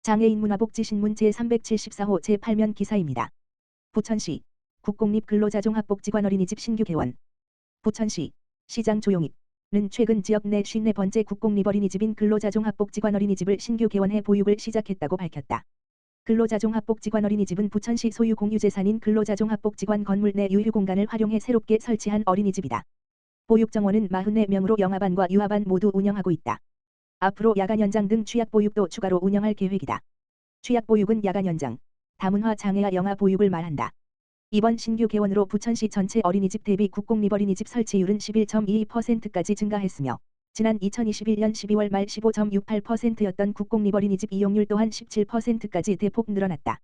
장애인 문화복지신문 제374호 제8면 기사입니다. 부천시 국공립근로자종합복지관 어린이집 신규 개원. 부천시 시장 조용익은 최근 지역 내 54번째 국공립어린이집인 근로자종합복지관 어린이집을 신규 개원해 보육을 시작했다고 밝혔다. 근로자종합복지관 어린이집은 부천시 소유 공유재산인 근로자종합복지관 건물 내 유휴 공간을 활용해 새롭게 설치한 어린이집이다. 보육정원은 44명으로 영아반과 유아반 모두 운영하고 있다. 앞으로 야간 연장 등 취약 보육도 추가로 운영할 계획이다. 취약 보육은 야간 연장, 다문화 장애아 영아 보육을 말한다. 이번 신규 개원으로 부천시 전체 어린이집 대비 국공립어린이집 설치율은 11.22%까지 증가했으며 지난 2021년 12월 말 15.68%였던 국공립어린이집 이용률 또한 17%까지 대폭 늘어났다.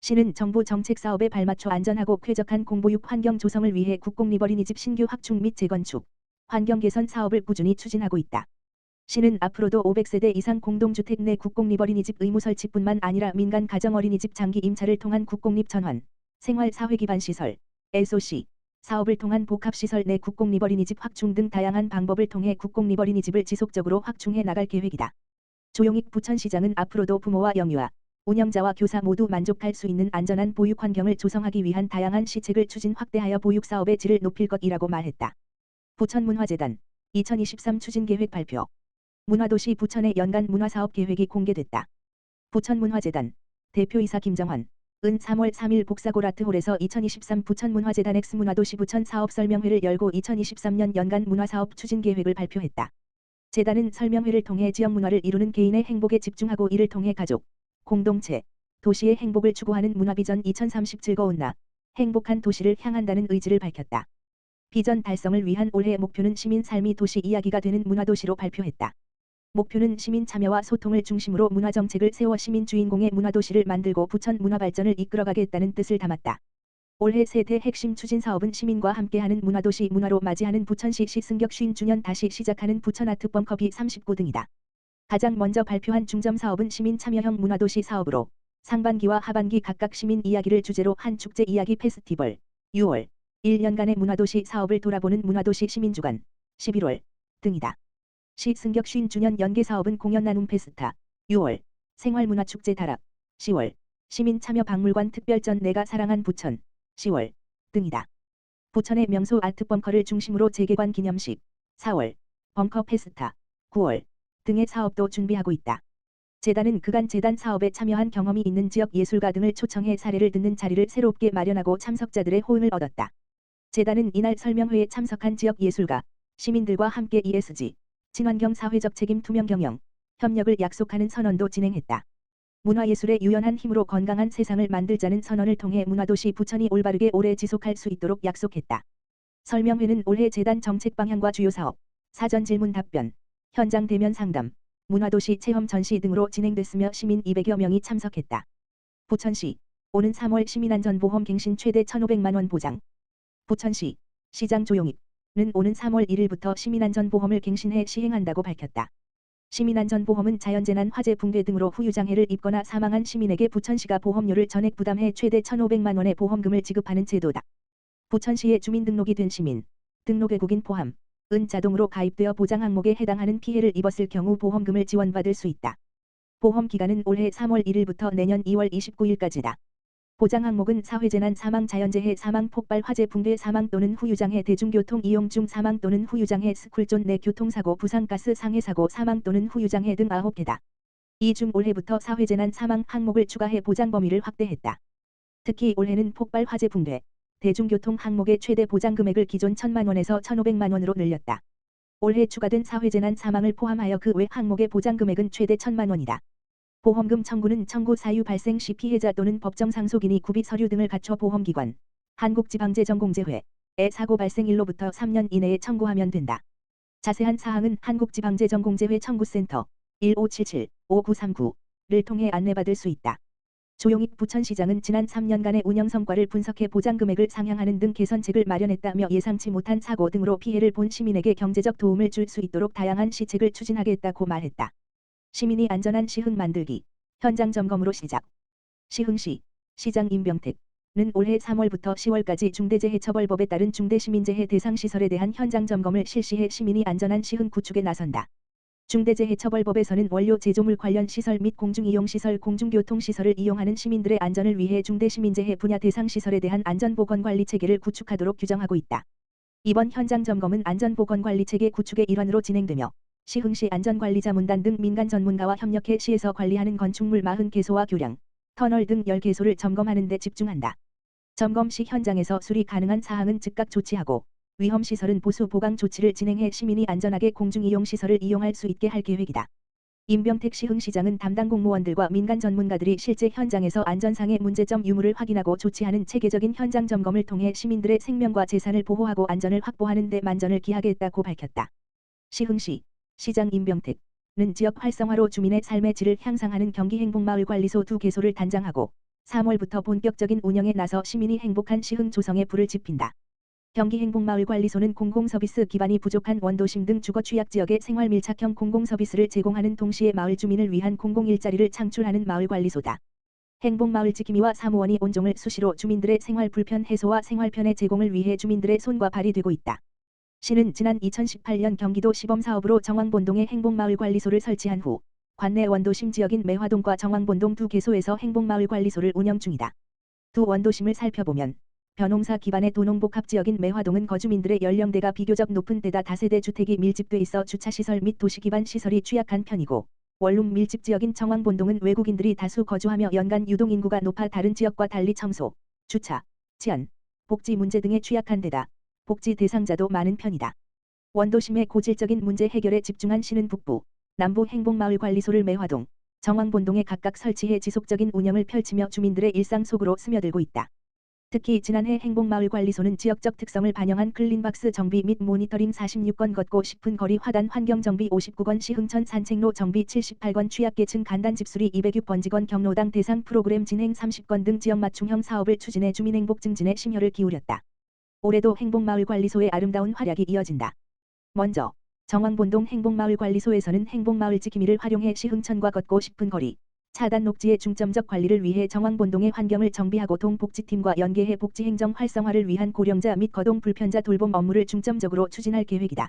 시는 정부 정책 사업에 발맞춰 안전하고 쾌적한 공보육 환경 조성을 위해 국공립어린이집 신규 확충 및 재건축, 환경 개선 사업을 꾸준히 추진하고 있다. 시는 앞으로도 500세대 이상 공동주택 내 국공립어린이집 의무 설치뿐만 아니라 민간 가정어린이집 장기 임차를 통한 국공립 전환, 생활사회기반시설, SOC, 사업을 통한 복합시설 내 국공립어린이집 확충 등 다양한 방법을 통해 국공립어린이집을 지속적으로 확충해 나갈 계획이다. 조용익 부천시장은 앞으로도 부모와 영유아, 운영자와 교사 모두 만족할 수 있는 안전한 보육 환경을 조성하기 위한 다양한 시책을 추진 확대하여 보육 사업의 질을 높일 것이라고 말했다. 부천문화재단 2023 추진계획 발표. 문화도시 부천의 연간 문화사업 계획이 공개됐다. 부천문화재단 대표이사 김정환 은 3월 3일 복사고라트홀에서 2023 부천문화재단 X문화도시 부천 사업 설명회를 열고 2023년 연간 문화사업 추진계획을 발표했다. 재단은 설명회를 통해 지역 문화를 이루는 개인의 행복에 집중하고 이를 통해 가족, 공동체, 도시의 행복을 추구하는 문화비전 2030 즐거운 나, 행복한 도시를 향한다는 의지를 밝혔다. 비전 달성을 위한 올해의 목표는 시민 삶이 도시 이야기가 되는 문화도시로 발표했다. 목표는 시민 참여와 소통을 중심으로 문화정책을 세워 시민 주인공의 문화도시를 만들고 부천 문화발전을 이끌어가겠다는 뜻을 담았다. 올해 세대 핵심 추진사업은 시민과 함께하는 문화도시 문화로 맞이하는 부천시 시승격 50주년 다시 시작하는 부천아트범 컵이 39 등이다. 가장 먼저 발표한 중점 사업은 시민 참여형 문화도시 사업으로 상반기와 하반기 각각 시민 이야기를 주제로 한 축제 이야기 페스티벌, 6월 1년간의 문화도시 사업을 돌아보는 문화도시 시민주간, 11월 등이다. 시 승격 50주년 연계사업은 공연 나눔 페스타, 6월, 생활문화축제 다락, 10월, 시민참여박물관 특별전 내가 사랑한 부천, 10월 등이다. 부천의 명소 아트벙커를 중심으로 재개관 기념식, 4월, 벙커 페스타, 9월 등의 사업도 준비하고 있다. 재단은 그간 재단 사업에 참여한 경험이 있는 지역 예술가 등을 초청해 사례를 듣는 자리를 새롭게 마련하고 참석자들의 호응을 얻었다. 재단은 이날 설명회에 참석한 지역 예술가, 시민들과 함께 ESG, 친환경 사회적 책임 투명 경영, 협력을 약속하는 선언도 진행했다. 문화예술의 유연한 힘으로 건강한 세상을 만들자는 선언을 통해 문화도시 부천이 올바르게 오래 지속할 수 있도록 약속했다. 설명회는 올해 재단 정책 방향과 주요 사업, 사전 질문 답변, 현장 대면 상담, 문화도시 체험 전시 등으로 진행됐으며 시민 200여 명이 참석했다. 부천시 오는 3월 시민안전보험 갱신 최대 1,500만 원 보장. 부천시 시장 조용익 는 오는 3월 1일부터 시민안전보험을 갱신해 시행한다고 밝혔다. 시민안전보험은 자연재난 화재 붕괴 등으로 후유장애를 입거나 사망한 시민에게 부천시가 보험료를 전액 부담해 최대 1,500만 원의 보험금을 지급하는 제도다. 부천시에 주민등록이 된 시민, 등록 외국인 포함, 은 자동으로 가입되어 보장 항목에 해당하는 피해를 입었을 경우 보험금을 지원받을 수 있다. 보험 기간은 올해 3월 1일부터 내년 2월 29일까지다. 보장 항목은 사회재난 사망 자연재해 사망 폭발 화재 붕괴 사망 또는 후유장애 대중교통 이용 중 사망 또는 후유장애 스쿨존 내 교통사고 부상가스 상해 사고 사망 또는 후유장애 등 9개다. 이 중 올해부터 사회재난 사망 항목을 추가해 보장 범위를 확대했다. 특히 올해는 폭발 화재 붕괴, 대중교통 항목의 최대 보장 금액을 기존 1,000만 원에서 1,500만 원으로 늘렸다. 올해 추가된 사회재난 사망을 포함하여 그 외 항목의 보장 금액은 최대 1,000만 원이다. 보험금 청구는 청구 사유 발생 시 피해자 또는 법정 상속인이 구비 서류 등을 갖춰 보험기관, 한국지방재정공제회에 사고 발생일로부터 3년 이내에 청구하면 된다. 자세한 사항은 한국지방재정공제회 청구센터 1577-5939를 통해 안내받을 수 있다. 조용익 부천시장은 지난 3년간의 운영 성과를 분석해 보장 금액을 상향하는 등 개선책을 마련했다며 예상치 못한 사고 등으로 피해를 본 시민에게 경제적 도움을 줄 수 있도록 다양한 시책을 추진하겠다고 말했다. 시민이 안전한 시흥 만들기, 현장 점검으로 시작. 시흥시, 시장 임병택은 올해 3월부터 10월까지 중대재해처벌법에 따른 중대시민재해 대상 시설에 대한 현장 점검을 실시해 시민이 안전한 시흥 구축에 나선다. 중대재해처벌법에서는 원료 제조물 관련 시설 및 공중이용시설, 공중교통시설을 이용하는 시민들의 안전을 위해 중대시민재해 분야 대상 시설에 대한 안전보건관리 체계를 구축하도록 규정하고 있다. 이번 현장 점검은 안전보건관리 체계 구축의 일환으로 진행되며 시흥시 안전관리자문단 등 민간 전문가와 협력해 시에서 관리하는 건축물 40개소와 교량, 터널 등 10개소를 점검하는 데 집중한다. 점검 시 현장에서 수리 가능한 사항은 즉각 조치하고 위험시설은 보수 보강 조치를 진행해 시민이 안전하게 공중이용시설을 이용할 수 있게 할 계획이다. 임병택 시흥시장은 담당 공무원들과 민간 전문가들이 실제 현장에서 안전상의 문제점 유무를 확인하고 조치하는 체계적인 현장 점검을 통해 시민들의 생명과 재산을 보호하고 안전을 확보하는 데 만전을 기하겠다고 밝혔다. 시흥시 시장 임병택은 지역 활성화로 주민의 삶의 질을 향상하는 경기행복마을관리소 2개소를 단장하고 3월부터 본격적인 운영에 나서 시민이 행복한 시흥 조성에 불을 지핀다. 경기행복마을관리소는 공공서비스 기반이 부족한 원도심 등 주거 취약지역의 생활 밀착형 공공서비스를 제공하는 동시에 마을 주민을 위한 공공일자리를 창출하는 마을관리소다. 행복마을 지킴이와 사무원이 온종일 수시로 주민들의 생활 불편 해소와 생활 편의 제공을 위해 주민들의 손과 발이 되고 있다. 시는 지난 2018년 경기도 시범사업으로 정왕본동에 행복마을관리소를 설치한 후 관내 원도심 지역인 매화동과 정왕본동 2개소에서 행복마을관리소를 운영 중이다. 두 원도심을 살펴보면 벼농사 기반의 도농복합지역인 매화동은 거주민들의 연령대가 비교적 높은 데다 다세대 주택이 밀집돼 있어 주차시설 및 도시기반 시설이 취약한 편이고 원룸 밀집지역인 정왕본동은 외국인들이 다수 거주하며 연간 유동인구가 높아 다른 지역과 달리 청소, 주차, 치안, 복지 문제 등에 취약한 데다 복지 대상자도 많은 편이다. 원도심의 고질적인 문제 해결에 집중한 시는 북부, 남부 행복마을관리소를 매화동, 정왕본동에 각각 설치해 지속적인 운영을 펼치며 주민들의 일상 속으로 스며들고 있다. 특히 지난해 행복마을관리소는 지역적 특성을 반영한 클린박스 정비 및 모니터링 46건 걷고 싶은 거리 화단 환경 정비 59건 시흥천 산책로 정비 78건 취약계층 간단 집수리 206번지건 경로당 대상 프로그램 진행 30건 등 지역 맞춤형 사업을 추진해 주민행복 증진에 심혈을 기울였다. 올해도 행복마을관리소의 아름다운 활약이 이어진다. 먼저 정왕본동 행복마을관리소에서는 행복마을 지킴이를 활용해 시흥천과 걷고 싶은 거리, 차단 녹지의 중점적 관리를 위해 정왕본동의 환경을 정비하고 동복지팀과 연계해 복지행정 활성화를 위한 고령자 및 거동 불편자 돌봄 업무를 중점적으로 추진할 계획이다.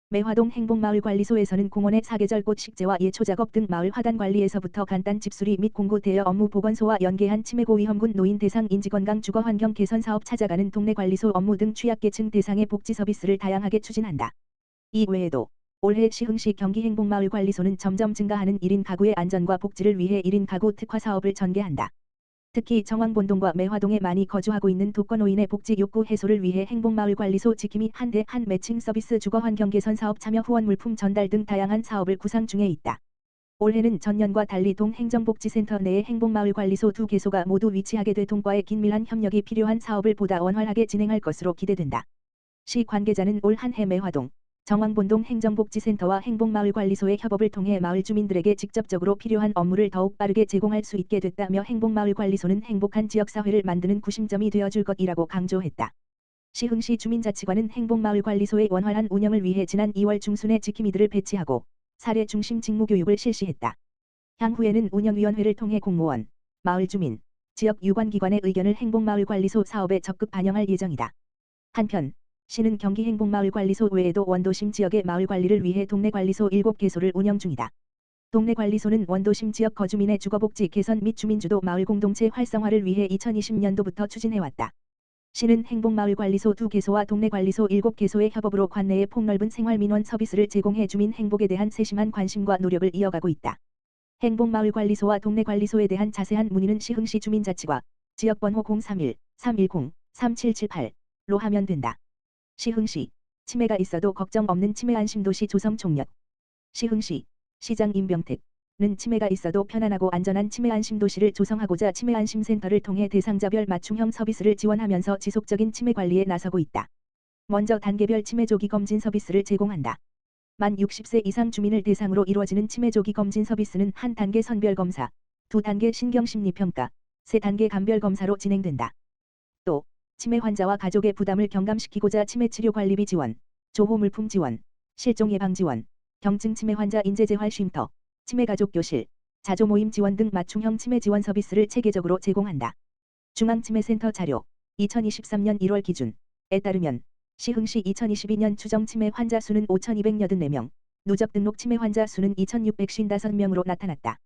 매화동 행복마을관리소에서는 공원의 사계절꽃 식재와 예초작업 등 마을 화단 관리에서부터 간단 집수리 및 공구 대여 업무 보건소와 연계한 치매고위험군 노인 대상 인지건강 주거환경 개선 사업 찾아가는 동네관리소 업무 등 취약계층 대상의 복지 서비스를 다양하게 추진한다. 이 외에도 올해 시흥시 경기행복마을관리소는 점점 증가하는 1인 가구의 안전과 복지를 위해 1인 가구 특화 사업을 전개한다. 특히 정왕본동과 매화동에 많이 거주하고 있는 독거노인의 복지 욕구 해소를 위해 행복마을관리소 지킴이 한 대 한 매칭 서비스 주거환경 개선 사업 참여 후원 물품 전달 등 다양한 사업을 구상 중에 있다. 올해는 전년과 달리 동행정복지센터 내에 행복마을관리소 2개소가 모두 위치하게 돼 동과의 긴밀한 협력이 필요한 사업을 보다 원활하게 진행할 것으로 기대된다. 시 관계자는 올 한 해 매화동, 정왕본동 행정복지센터와 행복마을관리소의 협업을 통해 마을 주민들에게 직접적으로 필요한 업무를 더욱 빠르게 제공할 수 있게 됐다며 행복마을관리소는 행복한 지역사회를 만드는 구심점이 되어줄 것이라고 강조했다. 시흥시 주민자치관은 행복마을관리소의 원활한 운영을 위해 지난 2월 중순에 지킴이들을 배치하고 사례 중심 직무교육을 실시했다. 향후에는 운영위원회를 통해 공무원, 마을 주민, 지역 유관기관의 의견을 행복마을관리소 사업에 적극 반영할 예정이다. 한편 시는 경기행복마을관리소 외에도 원도심 지역의 마을관리를 위해 동네관리소 7개소를 운영 중이다. 동네관리소는 원도심 지역 거주민의 주거복지 개선 및 주민주도 마을 공동체 활성화를 위해 2020년도부터 추진해왔다. 시는 행복마을관리소 2개소와 동네관리소 7개소의 협업으로 관내에 폭넓은 생활민원 서비스를 제공해 주민 행복에 대한 세심한 관심과 노력을 이어가고 있다. 행복마을관리소와 동네관리소에 대한 자세한 문의는 시흥시 주민자치과 지역번호 031-310-3778로 하면 된다. 시흥시 치매가 있어도 걱정 없는 치매안심도시 조성 총력. 시흥시 시장 임병택은 치매가 있어도 편안하고 안전한 치매안심도시를 조성하고자 치매안심센터를 통해 대상자별 맞춤형 서비스를 지원하면서 지속적인 치매 관리에 나서고 있다. 먼저 단계별 치매 조기 검진 서비스를 제공한다. 만 60세 이상 주민을 대상으로 이루어지는 치매 조기 검진 서비스는 한 단계 선별 검사, 2단계 신경심리평가, 3단계 감별 검사로 진행된다. 또 치매 환자와 가족의 부담을 경감시키고자 치매치료 관리비 지원, 조호물품 지원, 실종 예방 지원, 경증 치매 환자 인재재활 쉼터, 치매가족 교실, 자조모임 지원 등 맞춤형 치매 지원 서비스를 체계적으로 제공한다. 중앙치매센터 자료 2023년 1월 기준에 따르면 시흥시 2022년 추정 치매 환자 수는 5,284명, 누적 등록 치매 환자 수는 2,655명으로 나타났다.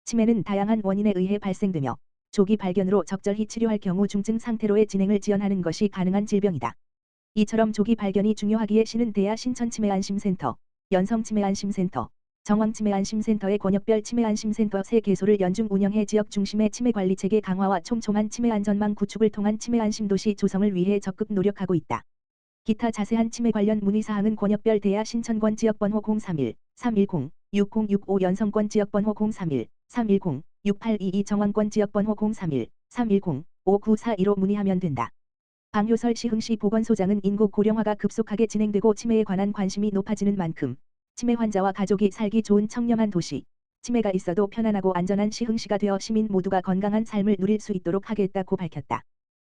치매는 다양한 원인에 의해 발생되며 조기 발견으로 적절히 치료할 경우 중증 상태로의 진행을 지연하는 것이 가능한 질병이다. 이처럼 조기 발견이 중요하기에 시는 대야 신천치매안심센터, 연성치매안심센터, 정왕치매안심센터의 권역별 치매안심센터 3개소를 연중 운영해 지역 중심의 치매관리체계 강화와 촘촘한 치매안전망 구축을 통한 치매안심도시 조성을 위해 적극 노력하고 있다. 기타 자세한 치매 관련 문의사항은 권역별 대야 신천권 지역번호 031-310-6065 연성권 지역번호 031-310-6822 정왕권 지역번호 031-310-5942로 문의하면 된다. 방효설 시흥시 보건소장은 인구 고령화가 급속하게 진행되고 치매에 관한 관심이 높아지는 만큼 치매 환자와 가족이 살기 좋은 청렴한 도시, 치매가 있어도 편안하고 안전한 시흥시가 되어 시민 모두가 건강한 삶을 누릴 수 있도록 하겠다고 밝혔다.